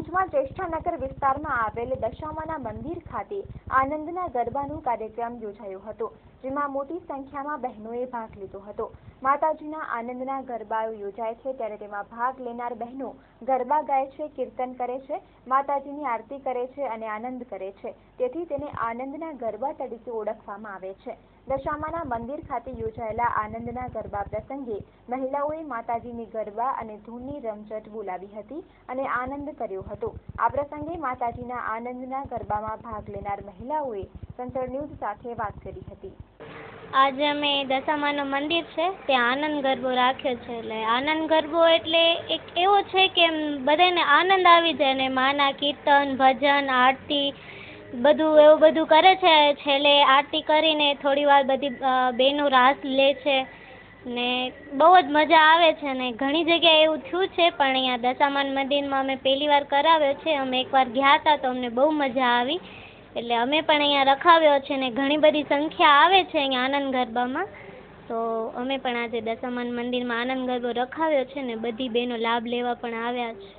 ભુજમાં ચેષ્ટાનગર વિસ્તારમાં આવેલ દશામાના મંદિર ખાતે આનંદના ગરબાનો કાર્યક્રમ યોજાયો હતો, જેમાં મોટી સંખ્યામાં બહેનોએ ભાગ લીધો હતો। માતાજીના આનંદના ગરબાઓ યોજાય છે ત્યારે તેમાં ભાગ લેનાર બહેનો ગરબા ગાય છે, કીર્તન કરે છે, માતાજીની આરતી કરે છે અને આનંદ કરે છે, તેથી તેને આનંદના ગરબા તરીકે ઓળખવામાં આવે છે। દશામાના મંદિર ખાતે યોજાયેલા આનંદના ગરબા પ્રસંગે મહિલાઓએ માતાજીની ગરબા અને ધૂનની રમઝટ બોલાવી હતી અને આનંદ કર્યો હતો। આ પ્રસંગે માતાજીના આનંદના ગરબામાં ભાગ લેનાર મહિલાઓએ સંચળ ન્યૂઝ સાથે વાત કરી હતી। આજે અમે દશામાનું મંદિર છે ત્યાં આનંદ ગરબો રાખ્યો છે। એટલે આનંદ ગરબો એટલે એક એવો છે કે બધાને આનંદ આવી જાય ને માના કીર્તન, ભજન, આરતી બધું એવું બધું કરે છે। છેલ્લે આરતી કરીને થોડી વાર બધી બહેનો રાસ લે છે ને બહુ જ મજા આવે છે ને ઘણી જગ્યાએ એવું થયું છે, પણ અહીંયા દશામાના મંદિરમાં અમે પહેલી વાર કરાવ્યો છે। અમે એકવાર ગયા હતા તો અમને બહુ મજા આવી, એટલે અમે પણ અહીંયા રખાવ્યો છે ને ઘણી બધી સંખ્યા આવે છે અહીંયા આનંદ ગરબામાં, તો અમે પણ આજે દશામાના મંદિરમાં આનંદ ગરબો રખાવ્યો છે ને બધી બહેનો લાભ લેવા પણ આવ્યા છે।